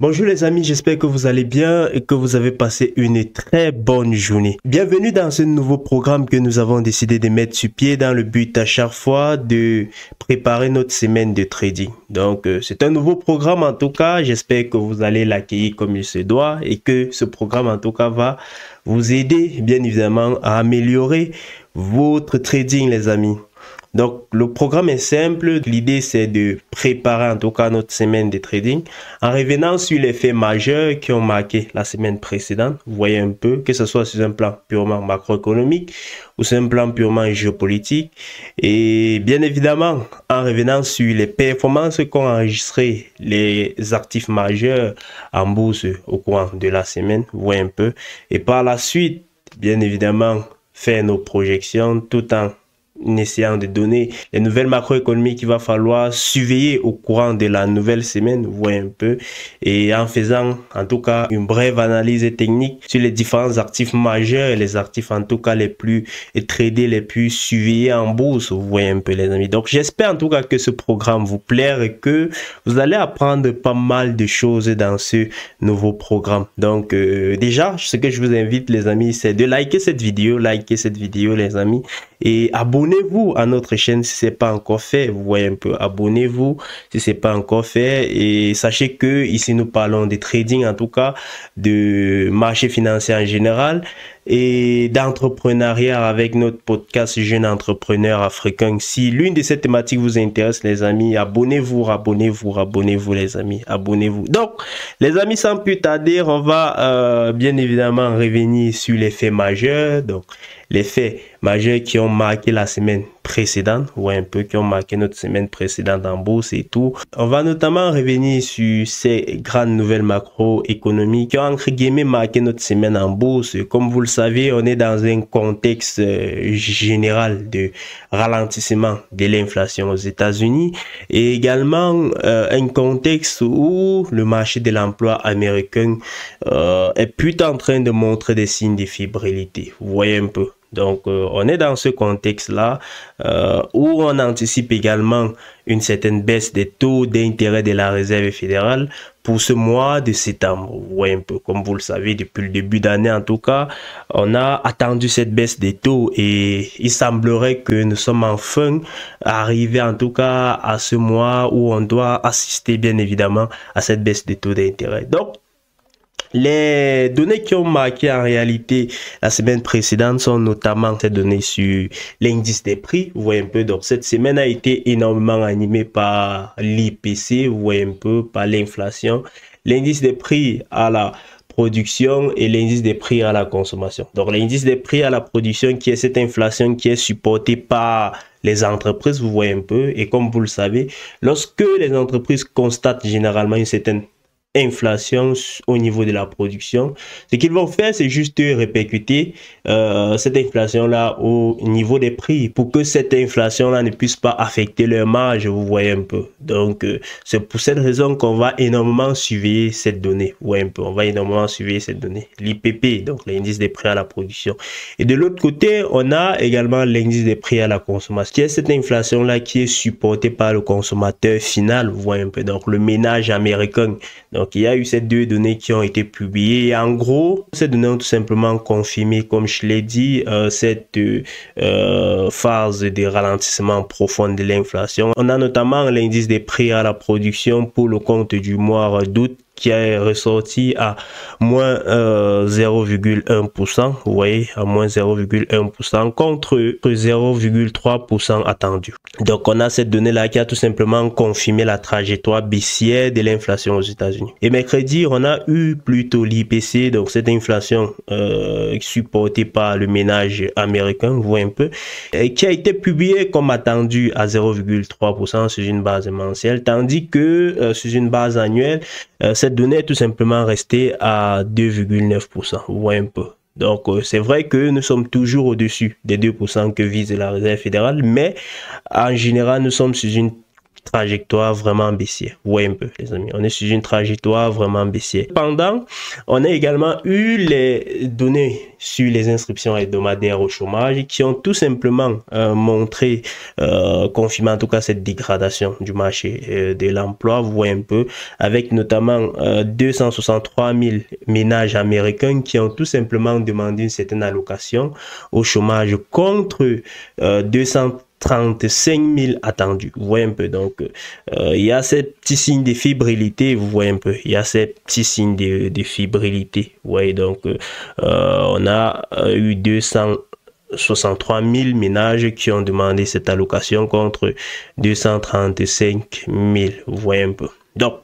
Bonjour les amis, j'espère que vous allez bien et que vous avez passé une très bonne journée. Bienvenue dans ce nouveau programme que nous avons décidé de mettre sur pied dans le but à chaque fois de préparer notre semaine de trading. Donc c'est un nouveau programme en tout cas, j'espère que vous allez l'accueillir comme il se doit et que ce programme en tout cas va vous aider bien évidemment à améliorer votre trading les amis. Donc, le programme est simple. L'idée, c'est de préparer en tout cas notre semaine de trading en revenant sur les faits majeurs qui ont marqué la semaine précédente. Vous voyez un peu, que ce soit sur un plan purement macroéconomique ou sur un plan purement géopolitique. Et bien évidemment, en revenant sur les performances qu'ont enregistrées les actifs majeurs en bourse au cours de la semaine. Vous voyez un peu. Et par la suite, bien évidemment, faire nos projections tout en essayant de donner les nouvelles macroéconomiques qu'il va falloir surveiller au courant de la nouvelle semaine, vous voyez un peu, et en faisant en tout cas une brève analyse technique sur les différents actifs majeurs et les actifs en tout cas les plus tradés, les plus surveillés en bourse, vous voyez un peu les amis. Donc j'espère en tout cas que ce programme vous plaire et que vous allez apprendre pas mal de choses dans ce nouveau programme. Donc déjà, ce que je vous invite les amis, c'est de liker cette vidéo les amis, et abonnez-vous à notre chaîne si ce n'est pas encore fait. Vous voyez un peu, abonnez-vous si ce n'est pas encore fait. Et sachez que ici nous parlons de trading, en tout cas de marché financier en général et d'entrepreneuriat avec notre podcast Jeunes Entrepreneurs Africains. Si l'une de ces thématiques vous intéresse les amis, abonnez-vous les amis, abonnez-vous. Donc les amis, sans plus tarder, on va bien évidemment revenir sur les faits majeurs. Donc les faits majeurs qui ont marqué la semaine précédente, ou un peu qui ont marqué notre semaine précédente en bourse et tout. On va notamment revenir sur ces grandes nouvelles macroéconomiques qui ont entre guillemets marqué notre semaine en bourse. Comme vous le savez, on est dans un contexte général de ralentissement de l'inflation aux États-Unis et également un contexte où le marché de l'emploi américain est plutôt en train de montrer des signes de fébrilité. Vous voyez un peu. Donc, on est dans ce contexte-là où on anticipe également une certaine baisse des taux d'intérêt de la Réserve fédérale pour ce mois de septembre. Vous voyez un peu, comme vous le savez, depuis le début d'année en tout cas, on a attendu cette baisse des taux et il semblerait que nous sommes enfin arrivés en tout cas à ce mois où on doit assister bien évidemment à cette baisse des taux d'intérêt. Donc, les données qui ont marqué en réalité la semaine précédente sont notamment ces données sur l'indice des prix. Vous voyez un peu, donc cette semaine a été énormément animée par l'IPC, vous voyez un peu, par l'inflation, l'indice des prix à la production et l'indice des prix à la consommation. Donc l'indice des prix à la production qui est cette inflation qui est supportée par les entreprises, vous voyez un peu, et comme vous le savez, lorsque les entreprises constatent généralement une certaine inflation au niveau de la production, ce qu'ils vont faire, c'est juste répercuter cette inflation-là au niveau des prix pour que cette inflation-là ne puisse pas affecter leur marge, vous voyez un peu. Donc, c'est pour cette raison qu'on va énormément surveiller cette donnée. Vous voyez un peu, on va énormément surveiller cette donnée. L'IPP, donc l'indice des prix à la production. Et de l'autre côté, on a également l'indice des prix à la consommation, qui est cette inflation-là qui est supportée par le consommateur final, vous voyez un peu, donc le ménage américain. Donc, il y a eu ces deux données qui ont été publiées. Et en gros, ces données ont tout simplement confirmé, comme je l'ai dit, cette phase de ralentissement profond de l'inflation. On a notamment l'indice des prix à la production pour le compte du mois d'août qui est ressorti à moins 0,1%, vous voyez, à moins 0,1% contre 0,3% attendu. Donc, on a cette donnée-là qui a tout simplement confirmé la trajectoire baissière de l'inflation aux États-Unis. Et mercredi, on a eu plutôt l'IPC, donc cette inflation supportée par le ménage américain, vous voyez un peu, qui a été publiée comme attendu à 0,3% sur une base mensuelle, tandis que sur une base annuelle, cette donnée est tout simplement restée à 2,9%. Vous voyez un peu. Donc, c'est vrai que nous sommes toujours au-dessus des 2% que vise la Réserve fédérale, mais en général, nous sommes sur une trajectoire vraiment baissière. Vous voyez un peu, les amis, on est sur une trajectoire vraiment baissière. Pendant, on a également eu les données sur les inscriptions hebdomadaires au chômage qui ont tout simplement montré, confirmé en tout cas cette dégradation du marché de l'emploi. Vous voyez un peu, avec notamment 263 000 ménages américains qui ont tout simplement demandé une certaine allocation au chômage contre 235 000 attendus. Vous voyez un peu, donc il y a ces petits signes de fébrilité. Vous voyez un peu, il y a ces petits signes de fébrilité. Vous voyez, donc on a eu 263 000 ménages qui ont demandé cette allocation contre 235 000. Vous voyez un peu, donc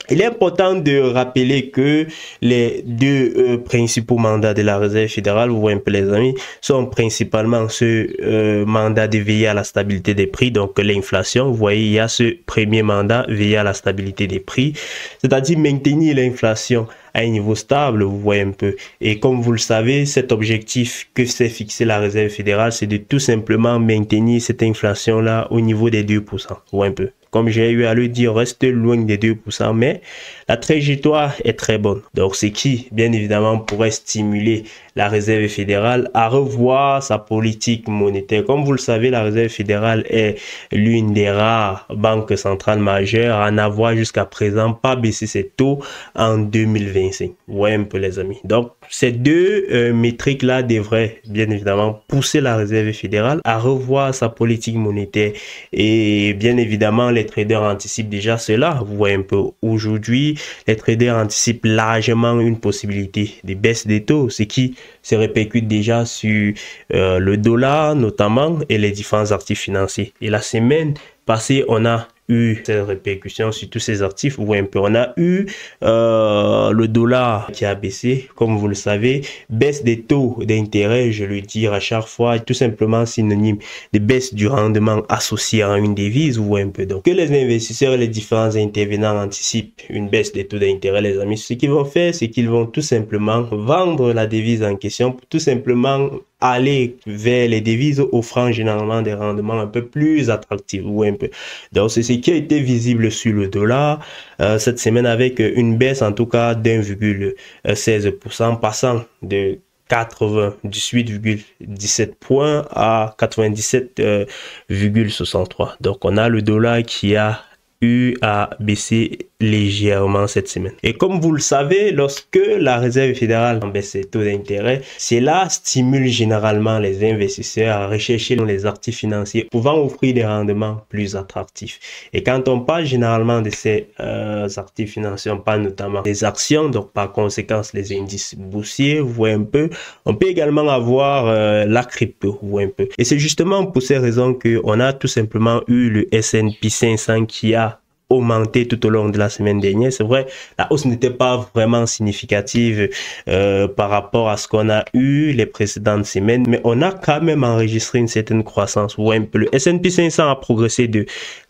il est important de rappeler que les deux principaux mandats de la Réserve fédérale, vous voyez un peu les amis, sont principalement ce mandat de veiller à la stabilité des prix, donc l'inflation. Vous voyez, il y a ce premier mandat, veiller à la stabilité des prix, c'est-à-dire maintenir l'inflation à un niveau stable, vous voyez un peu. Et comme vous le savez, cet objectif que s'est fixé la Réserve fédérale, c'est de tout simplement maintenir cette inflation-là au niveau des 2%. Vous voyez un peu. Comme j'ai eu à le dire, reste loin des 2%, mais la trajectoire est très bonne. Donc, ce qui, bien évidemment, pourrait stimuler la Réserve fédérale à revoir sa politique monétaire. Comme vous le savez, la Réserve fédérale est l'une des rares banques centrales majeures à n'avoir jusqu'à présent pas baissé ses taux en 2025. Vous voyez un peu, les amis. Donc, ces deux métriques-là devraient, bien évidemment, pousser la Réserve fédérale à revoir sa politique monétaire. Et bien évidemment, les traders anticipent déjà cela. Vous voyez un peu, aujourd'hui, les traders anticipent largement une possibilité de baisse des taux, ce qui se répercute déjà sur le dollar notamment et les différents actifs financiers. Et la semaine passée, on a eu cette répercussion sur tous ces actifs. Vous voyez un peu, on a eu le dollar qui a baissé, comme vous le savez, baisse des taux d'intérêt, je le dis à chaque fois, tout simplement synonyme de baisse du rendement associé à une devise. Vous voyez un peu, donc que les investisseurs et les différents intervenants anticipent une baisse des taux d'intérêt, les amis, ce qu'ils vont faire, c'est qu'ils vont tout simplement vendre la devise en question pour tout simplement aller vers les devises offrant généralement des rendements un peu plus attractifs. Vous voyez un peu, donc c'est ce qui a été visible sur le dollar cette semaine, avec une baisse en tout cas d'1,16%, passant de 98,17 points à 97,63. Donc on a le dollar qui a eu à baisser légèrement cette semaine. Et comme vous le savez, lorsque la Réserve fédérale baisse ses taux d'intérêt, cela stimule généralement les investisseurs à rechercher les actifs financiers pouvant offrir des rendements plus attractifs. Et quand on parle généralement de ces actifs financiers, on parle notamment des actions, donc par conséquent les indices boursiers, vous voyez un peu. On peut également avoir la crypto, vous voyez un peu. Et c'est justement pour ces raisons qu'on a tout simplement eu le S&P 500 qui a augmenté tout au long de la semaine dernière. C'est vrai, la hausse n'était pas vraiment significative par rapport à ce qu'on a eu les précédentes semaines, mais on a quand même enregistré une certaine croissance. Vous voyez un peu, le S&P 500 a progressé de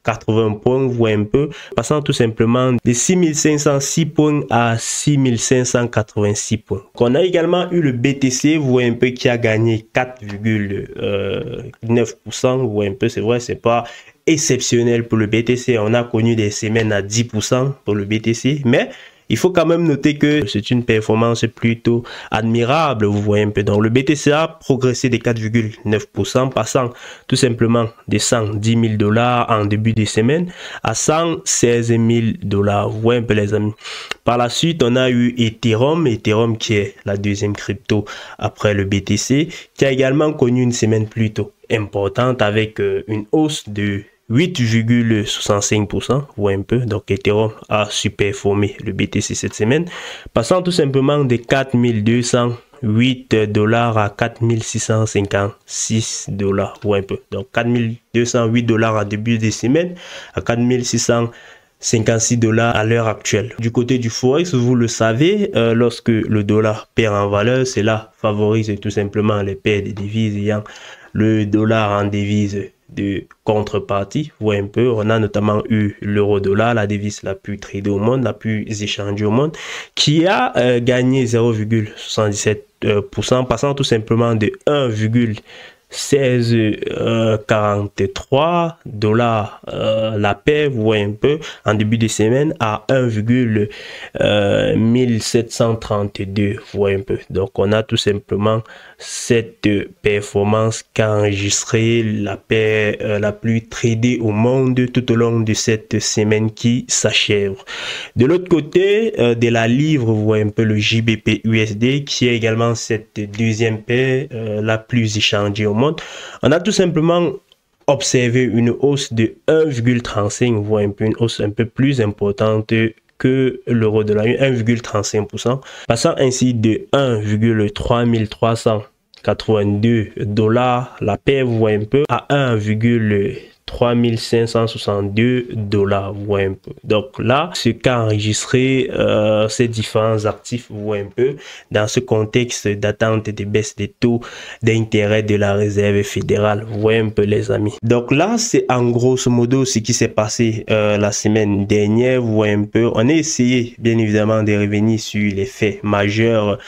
80 points, vous voyez un peu, passant tout simplement de 6506 points à 6586 points. On a également eu le BTC, vous voyez un peu, qui a gagné 4,9%. Vous voyez un peu, c'est vrai, c'est pas exceptionnel pour le BTC. On a connu des semaines à 10% pour le BTC, mais il faut quand même noter que c'est une performance plutôt admirable, vous voyez un peu. Donc le BTC a progressé de 4,9%, passant tout simplement de 110 000 $ en début de semaine à 116 000 $. Vous voyez un peu, les amis. Par la suite, on a eu Ethereum qui est la deuxième crypto après le BTC, qui a également connu une semaine plutôt importante avec une hausse de 8,65%, vous voyez un peu. Donc Ethereum a superformé le BTC cette semaine, passant tout simplement de 4208 $ à 4656 $. Vous voyez un peu. Donc 4208 $ en début de semaine à 4656 $ à l'heure actuelle. Du côté du Forex, vous le savez, lorsque le dollar perd en valeur, cela favorise tout simplement les paires de devises ayant le dollar en devise de contrepartie. Vous voyez un peu, on a notamment eu l'euro-dollar, la devise la plus tradée au monde, la plus échangée au monde, qui a gagné 0,77%, passant tout simplement de 16,43 dollars la paire, vous voyez un peu, en début de semaine à 1,1732, vous voyez un peu. Donc on a tout simplement cette performance qu'a enregistré la paire la plus tradée au monde tout au long de cette semaine qui s'achève. De l'autre côté de la livre, vous voyez un peu le JBP USD qui est également cette deuxième paire la plus échangée au monde. On a tout simplement observé une hausse de 1,35, vous voyez un peu, une hausse un peu plus importante que l'euro de la 1,35%, passant ainsi de 1,3382 dollars la paire, vous voyez un peu, à 1,3562 dollars, vous voyez un peu. Donc là, ce qu'a enregistré ces différents actifs, vous voyez un peu, dans ce contexte d'attente des baisses des taux d'intérêt de la Réserve fédérale, vous voyez un peu les amis. Donc là, c'est en grosso modo ce qui s'est passé la semaine dernière, vous voyez un peu. On a essayé bien évidemment de revenir sur les faits majeurs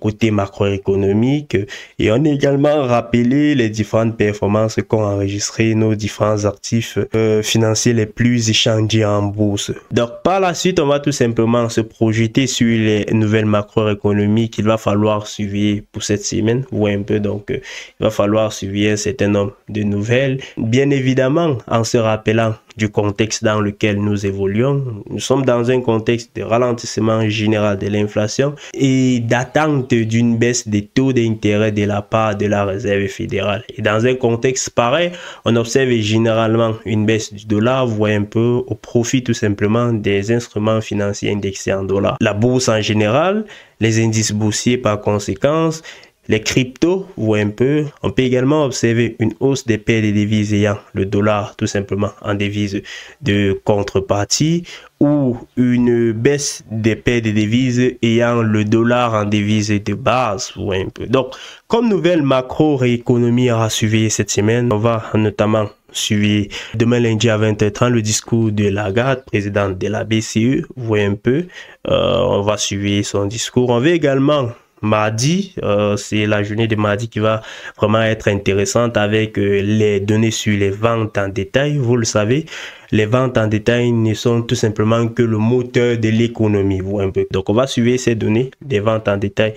côté macroéconomique et on a également rappelé les différentes performances qu'ont enregistrées nos différents actifs financiers les plus échangés en bourse. Donc par la suite, on va tout simplement se projeter sur les nouvelles macroéconomiques qu'il va falloir suivre pour cette semaine. Vous voyez un peu, donc il va falloir suivre un certain nombre de nouvelles. Bien évidemment, en se rappelant du contexte dans lequel nous évoluons. Nous sommes dans un contexte de ralentissement général de l'inflation et d'attente d'une baisse des taux d'intérêt de la part de la Réserve fédérale. Et dans un contexte pareil, on observe généralement une baisse du dollar, vous voyez un peu, au profit tout simplement des instruments financiers indexés en dollars. La bourse en général, les indices boursiers par conséquence, les cryptos, vous voyez un peu, on peut également observer une hausse des paires de devises ayant le dollar tout simplement en devise de contrepartie ou une baisse des paires de devises ayant le dollar en devise de base, vous voyez un peu. Donc, comme nouvelle macroéconomie à suivre cette semaine, on va notamment suivre demain lundi à 20h30 le discours de Lagarde, présidente de la BCE, vous voyez un peu, on va suivre son discours. On va également mardi, c'est la journée de mardi qui va vraiment être intéressante avec les données sur les ventes en détail. Vous le savez, les ventes en détail ne sont tout simplement que le moteur de l'économie. Vous voyez un peu. Donc on va suivre ces données des ventes en détail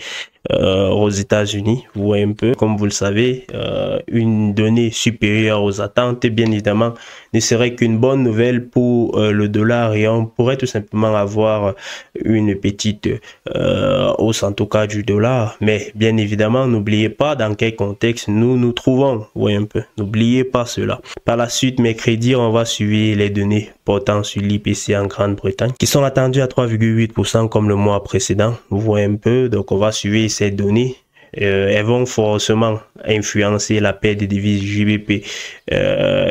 aux États-Unis. Vous voyez un peu, comme vous le savez, une donnée supérieure aux attentes, bien évidemment, ne serait qu'une bonne nouvelle pour le dollar et on pourrait tout simplement avoir une petite hausse en tout cas du dollar. Mais bien évidemment, n'oubliez pas dans quel contexte nous nous trouvons. Vous voyez un peu, n'oubliez pas cela. Par la suite, mercredi, on va suivre les données portant sur l'IPC en Grande-Bretagne qui sont attendues à 3,8% comme le mois précédent. Vous voyez un peu, donc on va suivre ces données. Elles vont forcément influencer la paire des devises JBP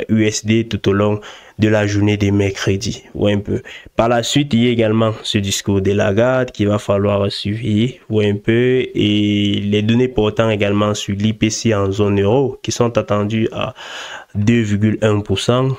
USD tout au long de la journée des mercredis. Ouais, un peu. Par la suite, il y a également ce discours de Lagarde qu'il va falloir suivre. Ouais, un peu. Et les données portant également sur l'IPC en zone euro qui sont attendues à 2,1%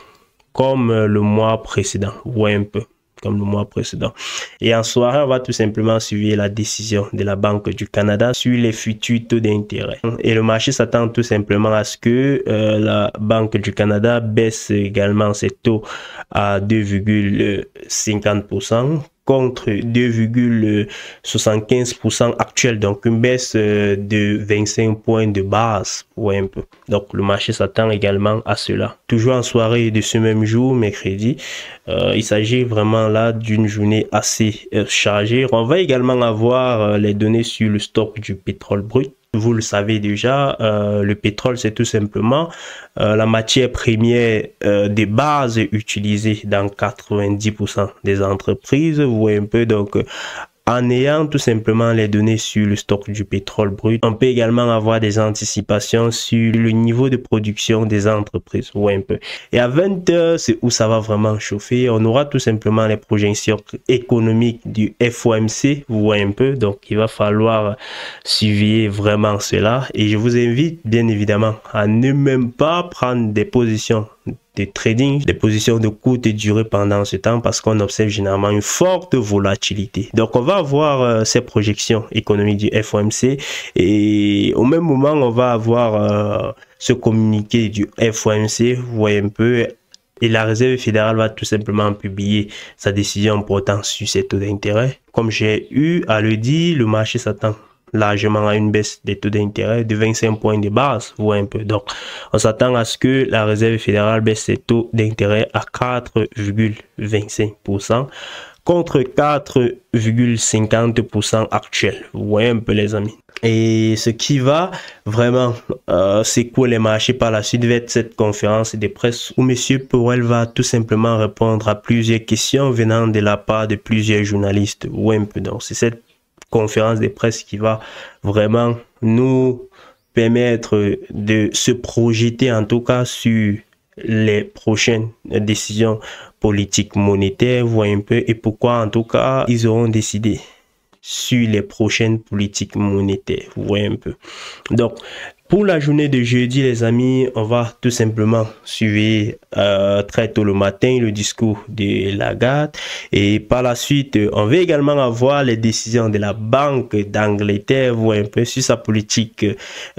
comme le mois précédent. Ouais, un peu. Comme le mois précédent. Et en soirée, on va tout simplement suivre la décision de la Banque du Canada sur les futurs taux d'intérêt. Et le marché s'attend tout simplement à ce que la Banque du Canada baisse également ses taux à 2,50% contre 2,75% actuel, donc une baisse de 25 points de base. Ouais, un peu. Donc le marché s'attend également à cela. Toujours en soirée de ce même jour, mercredi, il s'agit vraiment là d'une journée assez chargée. On va également avoir les données sur le stock du pétrole brut. Vous le savez déjà, le pétrole, c'est tout simplement la matière première de base utilisée dans 90% des entreprises. Vous voyez un peu, donc en ayant tout simplement les données sur le stock du pétrole brut, on peut également avoir des anticipations sur le niveau de production des entreprises. Vous voyez un peu. Et à 20h, c'est où ça va vraiment chauffer. On aura tout simplement les projections économiques du FOMC. Vous voyez un peu. Donc, il va falloir suivre vraiment cela. Et je vous invite bien évidemment à ne même pas prendre des positions de trading, des positions de courte durée pendant ce temps parce qu'on observe généralement une forte volatilité. Donc on va avoir ces projections économiques du FOMC et au même moment on va avoir ce communiqué du FOMC, vous voyez un peu, et la Réserve fédérale va tout simplement publier sa décision portant sur ses taux d'intérêt. Comme j'ai eu à le dire, le marché s'attend largement à une baisse des taux d'intérêt de 25 points de base, vous voyez un peu. Donc, on s'attend à ce que la Réserve fédérale baisse ses taux d'intérêt à 4,25% contre 4,50% actuels. Vous voyez un peu les amis. Et ce qui va vraiment secouer les marchés par la suite va être cette conférence de presse où M. Powell va tout simplement répondre à plusieurs questions venant de la part de plusieurs journalistes. Vous voyez un peu. Donc, c'est cette conférence de presse qui va vraiment nous permettre de se projeter en tout cas sur les prochaines décisions politiques monétaires, vous voyez un peu, et pourquoi en tout cas ils auront décidé sur les prochaines politiques monétaires, vous voyez un peu. Donc pour la journée de jeudi les amis, on va tout simplement suivre très tôt le matin le discours de Lagarde et par la suite on va également avoir les décisions de la Banque d'Angleterre, vous voyez un peu, sur sa politique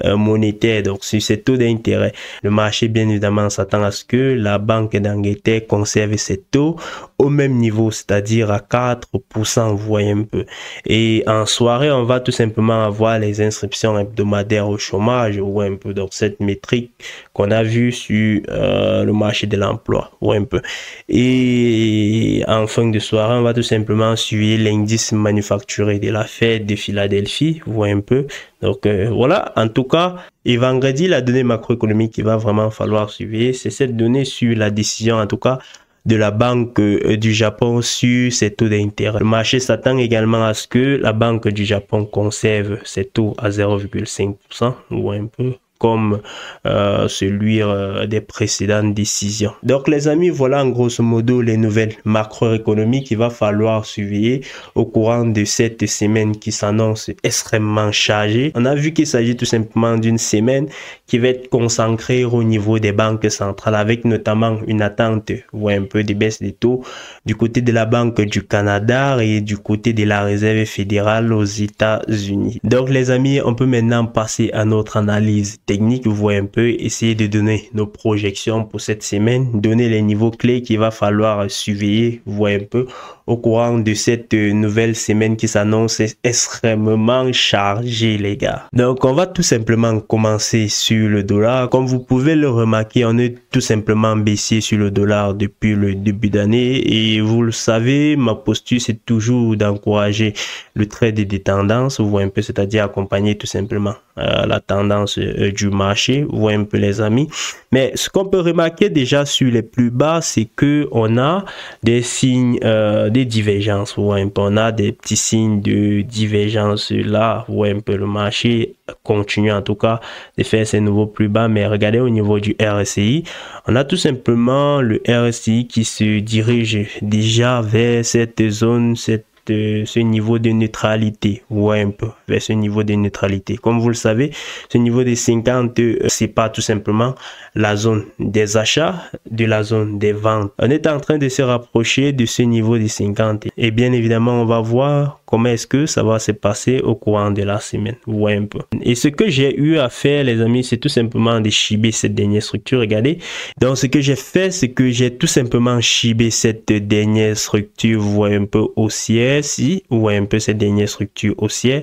monétaire, donc sur ses taux d'intérêt. Le marché bien évidemment s'attend à ce que la Banque d'Angleterre conserve ses taux au même niveau, c'est-à-dire à 4%, vous voyez un peu. Et en soirée, on va tout simplement avoir les inscriptions hebdomadaires au chômage, vous voyez un peu, donc cette métrique qu'on a vue sur le marché de l'emploi, vous voyez un peu. Et en fin de soirée, on va tout simplement suivre l'indice manufacturier de la Fed de Philadelphie, vous voyez un peu. Donc voilà, en tout cas, et vendredi, la donnée macroéconomique qu'il va vraiment falloir suivre, c'est cette donnée sur la décision, en tout cas, de la Banque du Japon sur ses taux d'intérêt. Le marché s'attend également à ce que la Banque du Japon conserve ses taux à 0,5%, ou un peu comme celui des précédentes décisions. Donc les amis, voilà en grosso modo les nouvelles macroéconomiques qu'il va falloir surveiller au courant de cette semaine qui s'annonce extrêmement chargée. On a vu qu'il s'agit tout simplement d'une semaine qui va être consacrée au niveau des banques centrales avec notamment une attente ou un peu de baisse des taux du côté de la Banque du Canada et du côté de la Réserve fédérale aux États-Unis. Donc les amis, on peut maintenant passer à notre analyse technique, vous voyez un peu, essayer de donner nos projections pour cette semaine, donner les niveaux clés qu'il va falloir surveiller, vous voyez un peu, au courant de cette nouvelle semaine qui s'annonce extrêmement chargée les gars. Donc on va tout simplement commencer sur le dollar. Comme vous pouvez le remarquer, on est tout simplement baissier sur le dollar depuis le début d'année et vous le savez, ma posture c'est toujours d'encourager le trade des tendances, vous voyez un peu, c'est-à-dire accompagner tout simplement la tendance du marché, vous voyez un peu les amis. Mais ce qu'on peut remarquer déjà sur les plus bas, c'est que on a des signes des divergences, vous voyez un peu, on a des petits signes de divergence là, vous voyez un peu, le marché continue en tout cas de faire ses nouveaux plus bas. Mais regardez au niveau du RSI, on a tout simplement le RSI qui se dirige déjà vers cette zone, ce niveau de neutralité, vous voyez un peu, vers ce niveau de neutralité. Comme vous le savez, ce niveau des 50, c'est pas tout simplement la zone des achats de la zone des ventes. On est en train de se rapprocher de ce niveau des 50 et bien évidemment, on va voir comment est-ce que ça va se passer au courant de la semaine, vous voyez un peu. Et ce que j'ai eu à faire, les amis, c'est tout simplement de chiber cette dernière structure, regardez. Donc, ce que j'ai fait, c'est que j'ai tout simplement chibé cette dernière structure, vous voyez un peu haussière, si, vous voyez un peu cette dernière structure haussière.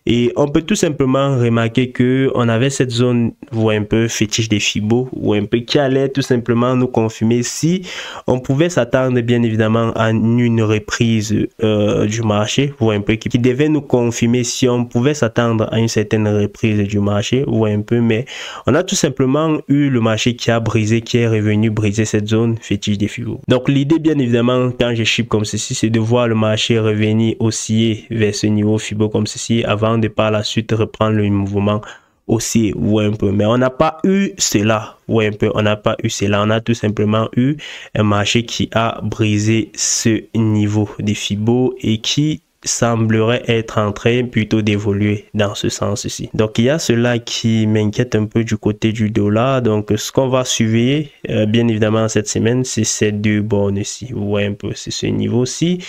Et on peut tout simplement remarquer que on avait cette zone, vous voyez un peu fétiche des Fibos, ou un peu qui allait tout simplement nous confirmer si on pouvait s'attendre bien évidemment à une reprise du marché, vous voyez un peu, qui devait nous confirmer si on pouvait s'attendre à une certaine reprise du marché, vous voyez un peu. Mais on a tout simplement eu le marché qui a brisé, qui est revenu briser cette zone fétiche des Fibos. Donc l'idée bien évidemment quand je chip comme ceci, c'est de voir le marché revenir osciller vers ce niveau Fibo comme ceci avant de par la suite reprendre le mouvement aussi, vous voyez un peu. Mais on n'a pas eu cela, vous voyez un peu, on n'a pas eu cela, on a tout simplement eu un marché qui a brisé ce niveau des Fibo et qui semblerait être en train plutôt d'évoluer dans ce sens-ci. Donc, il y a cela qui m'inquiète un peu du côté du dollar. Donc, ce qu'on va surveiller, bien évidemment, cette semaine, c'est ces deux bornes-ci. Vous voyez un peu, c'est ce niveau-ci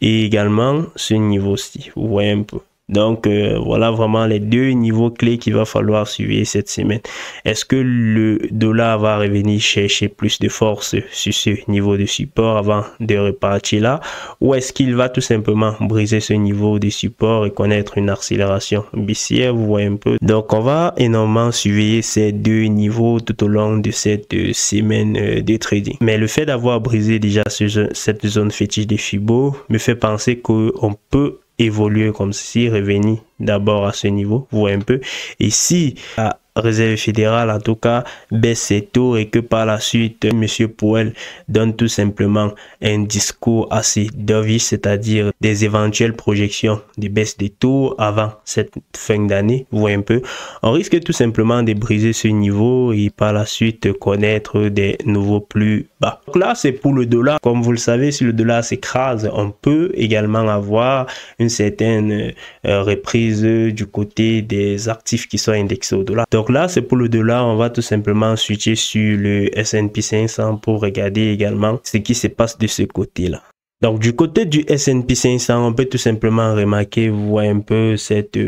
et également ce niveau-ci. Vous voyez un peu. Donc, voilà vraiment les deux niveaux clés qu'il va falloir suivre cette semaine. Est-ce que le dollar va revenir chercher plus de force sur ce niveau de support avant de repartir là? Ou est-ce qu'il va tout simplement briser ce niveau de support et connaître une accélération baissière? Vous voyez un peu. Donc, on va énormément surveiller ces deux niveaux tout au long de cette semaine de trading. Mais le fait d'avoir brisé déjà cette zone fétiche des Fibo me fait penser qu'on peut évoluer comme ceci, revenir d'abord à ce niveau, vous voyez un peu. Et si la Réserve fédérale en tout cas baisse ses taux et que par la suite Monsieur Powell donne tout simplement un discours assez dovish, c'est-à-dire des éventuelles projections de baisse des taux avant cette fin d'année, vous voyez un peu, on risque tout simplement de briser ce niveau et par la suite connaître des nouveaux plus bas. Donc là c'est pour le dollar. Comme vous le savez, si le dollar s'écrase, on peut également avoir une certaine reprise du côté des actifs qui sont indexés au dollar. Donc là, c'est pour le dollar, on va tout simplement switcher sur le S&P 500 pour regarder également ce qui se passe de ce côté-là. Donc du côté du S&P 500, on peut tout simplement remarquer, vous voyez un peu cette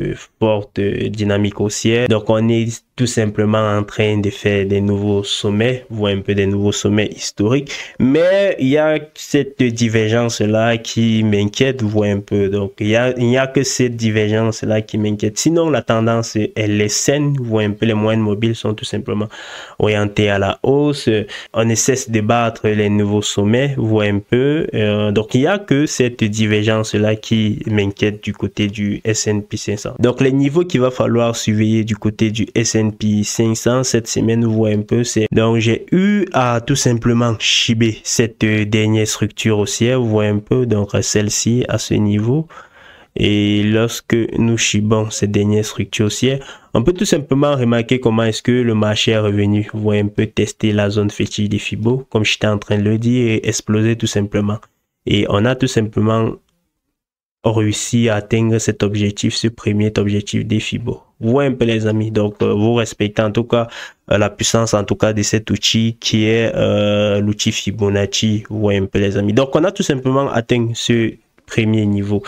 forte dynamique haussière. Donc on est tout simplement en train de faire des nouveaux sommets, vous voyez un peu des nouveaux sommets historiques. Mais il y a cette divergence-là qui m'inquiète, vous voyez un peu. Donc il n'y a que cette divergence-là qui m'inquiète. Sinon la tendance, elle est saine, vous voyez un peu, les moyennes mobiles sont tout simplement orientées à la hausse. On ne cesse de battre les nouveaux sommets, vous voyez un peu. Donc il n'y a que cette divergence-là qui m'inquiète du côté du S&P 500. Donc les niveaux qu'il va falloir surveiller du côté du S&P 500 cette semaine, vous voyez un peu, c'est donc j'ai eu à tout simplement chiber cette dernière structure haussière, vous voyez un peu, donc celle-ci à ce niveau. Et lorsque nous chibons cette dernière structure haussière, on peut tout simplement remarquer comment est-ce que le marché est revenu. Vous voyez un peu tester la zone fétiche des Fibo, comme j'étais en train de le dire, et exploser tout simplement. Et on a tout simplement réussi à atteindre cet objectif, ce premier objectif des Fibo. Vous voyez un peu les amis, donc vous respectez en tout cas la puissance en tout cas de cet outil qui est l'outil Fibonacci. Vous voyez un peu les amis. Donc on a tout simplement atteint ce premier niveau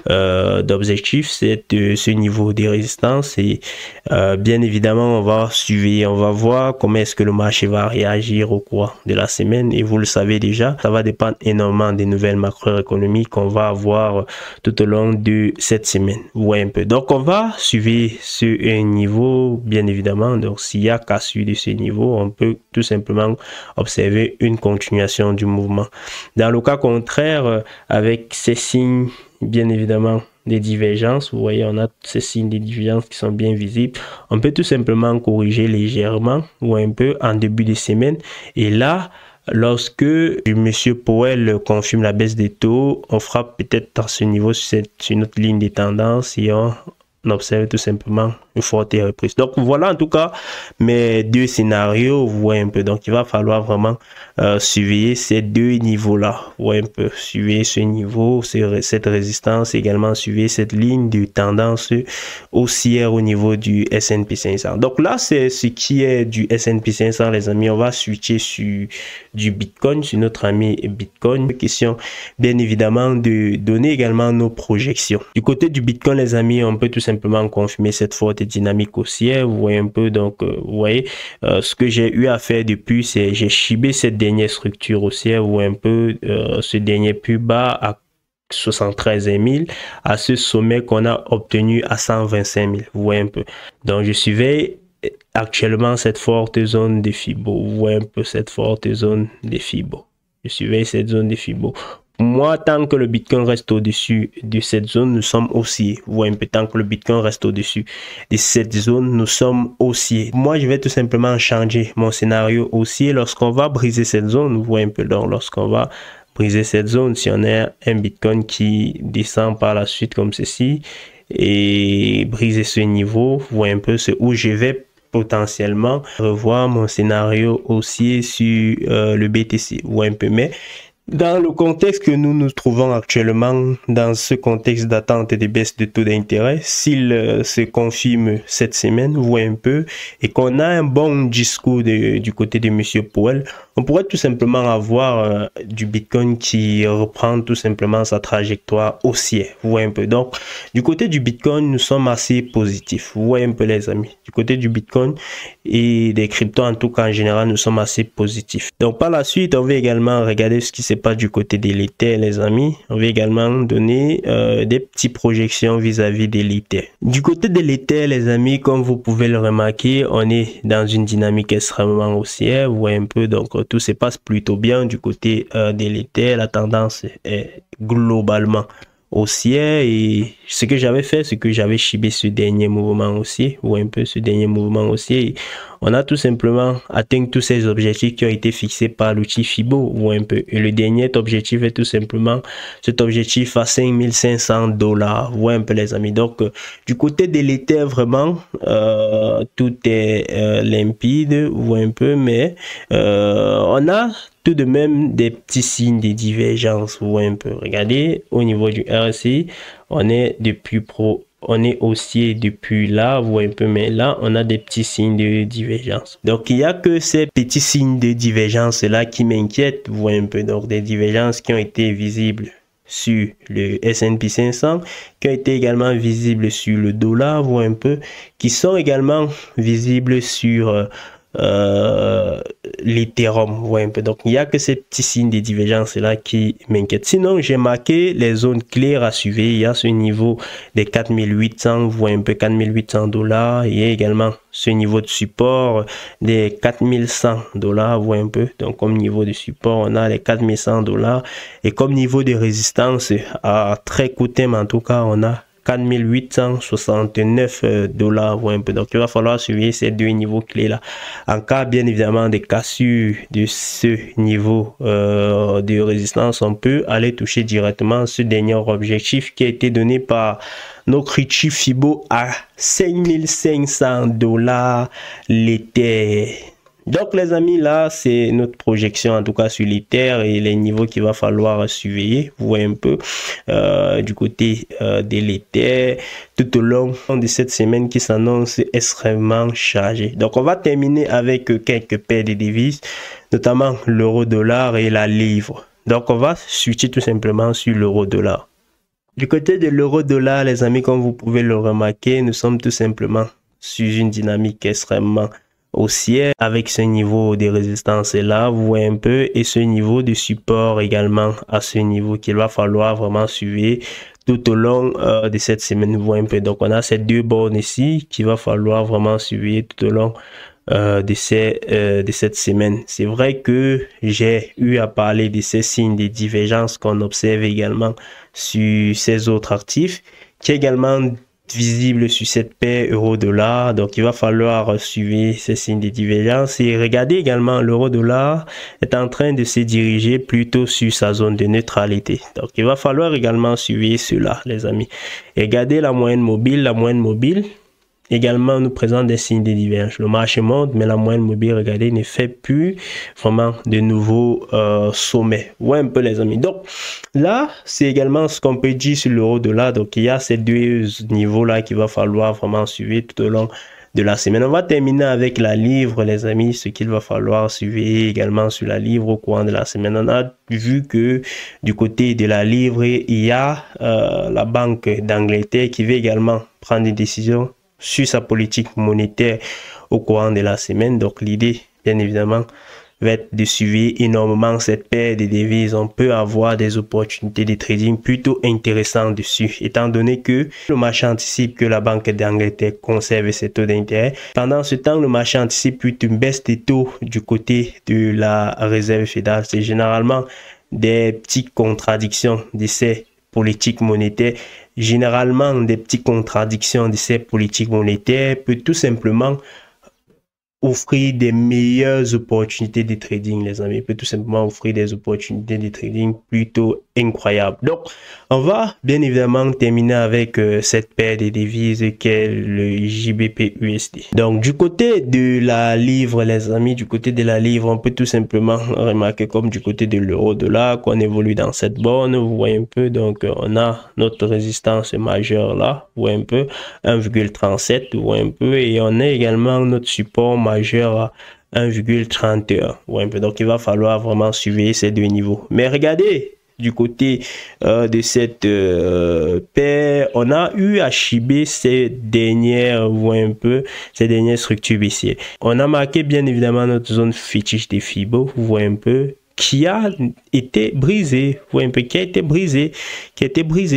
d'objectif, c'est ce niveau de résistance et bien évidemment on va suivre, on va voir comment est-ce que le marché va réagir au cours de la semaine et vous le savez déjà, ça va dépendre énormément des nouvelles macroéconomiques qu'on va avoir tout au long de cette semaine. Vous voyez un peu, donc on va suivre ce niveau bien évidemment. Donc s'il y a cassure de ce niveau, on peut tout simplement observer une continuation du mouvement. Dans le cas contraire, avec ces signes bien évidemment des divergences, vous voyez on a ces signes de divergence qui sont bien visibles, on peut tout simplement corriger légèrement ou un peu en début de semaine et là lorsque Monsieur Powell confirme la baisse des taux, on frappe peut-être dans ce niveau sur notre ligne de tendance et on observe tout simplement une forte reprise. Donc voilà en tout cas mes deux scénarios, vous voyez un peu. Donc il va falloir vraiment surveiller ces deux niveaux là, vous voyez un peu, surveiller ce niveau, cette résistance, également surveiller cette ligne de tendance haussière au niveau du S&P 500. Donc là c'est ce qui est du S&P 500 les amis. On va switcher sur du Bitcoin, sur notre ami Bitcoin. Question bien évidemment de donner également nos projections. Du côté du Bitcoin les amis, on peut tout simplement confirmer cette forte dynamique haussière, vous voyez un peu. Donc vous voyez ce que j'ai eu à faire depuis, c'est j'ai chibé cette dernière structure haussière, vous voyez un peu ce dernier plus bas à 73 000 à ce sommet qu'on a obtenu à 125 000, vous voyez un peu. Donc je surveille actuellement cette forte zone de Fibo, vous voyez un peu cette forte zone de Fibo, je surveille cette zone de Fibo. Moi, tant que le Bitcoin reste au-dessus de cette zone, nous sommes haussiers. Vous voyez un peu, tant que le Bitcoin reste au-dessus de cette zone, nous sommes haussiers. Moi, je vais tout simplement changer mon scénario haussier lorsqu'on va briser cette zone. Vous voyez un peu, donc lorsqu'on va briser cette zone, si on a un Bitcoin qui descend par la suite comme ceci et briser ce niveau, vous voyez un peu, c'est où je vais potentiellement revoir mon scénario haussier sur le BTC. Vous voyez un peu, mais Dans le contexte que nous nous trouvons actuellement, dans ce contexte d'attente et de baisse de taux d'intérêt, s'il se confirme cette semaine, voit un peu, et qu'on a un bon discours du côté de Monsieur Powell, on pourrait tout simplement avoir du Bitcoin qui reprend tout simplement sa trajectoire haussière, vous voyez un peu. Donc, du côté du Bitcoin, nous sommes assez positifs, vous voyez un peu les amis. Du côté du Bitcoin et des cryptos, en tout cas en général, nous sommes assez positifs. Donc, par la suite, on va également regarder ce qui s'est pas du côté de l'Ether, les amis. On va également donner des petites projections vis-à-vis de l'Ether. Du côté de l'Ether, les amis, comme vous pouvez le remarquer, on est dans une dynamique extrêmement haussière. Vous voyez un peu, donc tout se passe plutôt bien du côté de l'Ether. La tendance est globalement haussière et ce que j'avais fait, c'est que j'avais chibé ce dernier mouvement haussier, ou un peu ce dernier mouvement haussier. On a tout simplement atteint tous ces objectifs qui ont été fixés par l'outil Fibo, ou un peu. Et le dernier objectif est tout simplement cet objectif à $5,500. Vous voyez un peu les amis. Donc du côté de l'Ether, vraiment tout est limpide, vous voyez un peu, mais on a tout de même des petits signes de divergence, vous voyez un peu. Regardez au niveau du RSI, on est haussier depuis là, vous voyez un peu, mais là on a des petits signes de divergence. Donc il n'y a que ces petits signes de divergence là qui m'inquiètent, vous voyez un peu. Donc des divergences qui ont été visibles sur le S&P 500, qui ont été également visibles sur le dollar, vous voyez un peu, qui sont également visibles sur l'Ethereum, vous voyez un peu. Donc il n'y a que ces petits signes de divergence là qui m'inquiètent. Sinon, j'ai marqué les zones claires à suivre. Il y a ce niveau des 4800, vous voyez un peu, $4,800. Il y a également ce niveau de support des $4,100, vous voyez un peu. Donc comme niveau de support, on a les $4,100 et comme niveau de résistance à très court terme, en tout cas, on a $4,869, vous voyez un peu. Donc il va falloir suivre ces deux niveaux clés là. En cas bien évidemment de cassure de ce niveau de résistance, on peut aller toucher directement ce dernier objectif qui a été donné par notre outil Fibo à $5,500 l'Ether. Donc les amis, là c'est notre projection en tout cas sur l'Ether et les niveaux qu'il va falloir surveiller. Vous voyez un peu du côté de l'Ether tout au long de cette semaine qui s'annonce extrêmement chargée. Donc on va terminer avec quelques paires de devises, notamment l'euro-dollar et la livre. Donc on va switcher tout simplement sur l'euro-dollar. Du côté de l'euro-dollar, les amis, comme vous pouvez le remarquer, nous sommes tout simplement sur une dynamique extrêmement haussière avec ce niveau de résistance là, vous voyez un peu, et ce niveau de support également à ce niveau qu'il va falloir vraiment suivre tout au long de cette semaine, vous voyez un peu. Donc on a ces deux bornes ici qu'il va falloir vraiment suivre tout au long de cette semaine. C'est vrai que j'ai eu à parler de ces signes de divergence qu'on observe également sur ces autres actifs, qui est également visible sur cette paire euro-dollar. Donc il va falloir suivre ces signes de divergence et regardez également l'euro-dollar est en train de se diriger plutôt sur sa zone de neutralité. Donc il va falloir également suivre cela, les amis. Et regardez la moyenne mobile également nous présente des signes de divergence. Le marché monte, mais la moyenne mobile, regardez, ne fait plus vraiment de nouveaux sommets. Ouais, un peu les amis. Donc là, c'est également ce qu'on peut dire sur l'euro-dollar. Donc il y a ces deux niveaux-là qu'il va falloir vraiment suivre tout au long de la semaine. On va terminer avec la livre, les amis, ce qu'il va falloir suivre également sur la livre au courant de la semaine. On a vu que du côté de la livre, il y a la Banque d'Angleterre qui va également prendre des décisions sur sa politique monétaire au courant de la semaine. Donc l'idée, bien évidemment, va être de suivre énormément cette paire de devises. On peut avoir des opportunités de trading plutôt intéressantes dessus, étant donné que le marché anticipe que la Banque d'Angleterre conserve ses taux d'intérêt. Pendant ce temps, le marché anticipe plutôt une baisse des taux du côté de la Réserve fédérale. C'est généralement des petites contradictions de ces politiques monétaires. Généralement, des petites contradictions de ces politiques monétaires peut tout simplement offrir des meilleures opportunités de trading, les amis. Peut tout simplement offrir des opportunités de trading plutôt incroyable. Donc, on va bien évidemment terminer avec cette paire de devises qu'est le JBP-USD. Donc, du côté de la livre, les amis, du côté de la livre, on peut tout simplement remarquer comme du côté de l'euro-dollar qu'on évolue dans cette borne. Vous voyez un peu, donc on a notre résistance majeure là, vous voyez un peu, 1,37, vous voyez un peu, et on a également notre support majeur à 1,31. Vous voyez un peu, donc il va falloir vraiment surveiller ces deux niveaux. Mais regardez, du côté de cette paire, on a eu à chiber ces dernières, vous voyez un peu, ces dernières structures baissières. On a marqué bien évidemment notre zone fétiche des Fibo, vous voyez un peu, qui a été brisé, vous voyez un peu, qui a été brisé,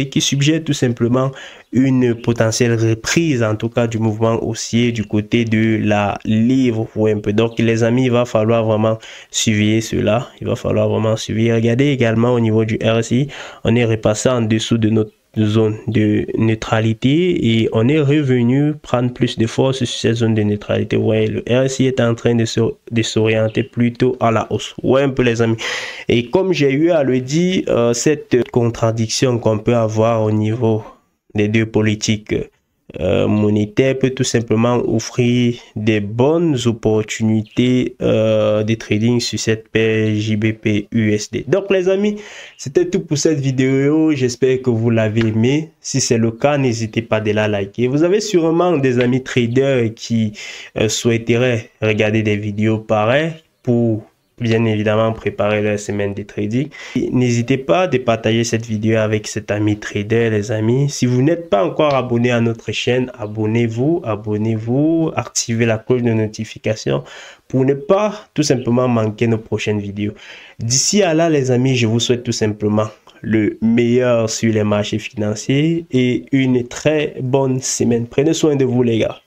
qui suggère tout simplement une potentielle reprise, en tout cas du mouvement haussier du côté de la livre, vous voyez un peu. Donc les amis, il va falloir vraiment surveiller cela, il va falloir vraiment surveiller. Regardez également au niveau du RSI, on est repassé en dessous de notre zone de neutralité et on est revenu prendre plus de force sur cette zone de neutralité. Vous voyez, le RSI est en train de s'orienter plutôt à la hausse. Ouais, un peu les amis. Et comme j'ai eu à le dire, cette contradiction qu'on peut avoir au niveau des deux politiques monétaires peut tout simplement offrir des bonnes opportunités de trading sur cette paire JBP-USD. Donc les amis, c'était tout pour cette vidéo. J'espère que vous l'avez aimé. Si c'est le cas, n'hésitez pas de la liker. Vous avez sûrement des amis traders qui souhaiteraient regarder des vidéos pareilles pour bien évidemment préparer la semaine de trading. N'hésitez pas de partager cette vidéo avec cet ami trader, les amis. Si vous n'êtes pas encore abonné à notre chaîne, abonnez-vous, activez la cloche de notification pour ne pas tout simplement manquer nos prochaines vidéos. D'ici à là, les amis, je vous souhaite tout simplement le meilleur sur les marchés financiers et une très bonne semaine. Prenez soin de vous, les gars.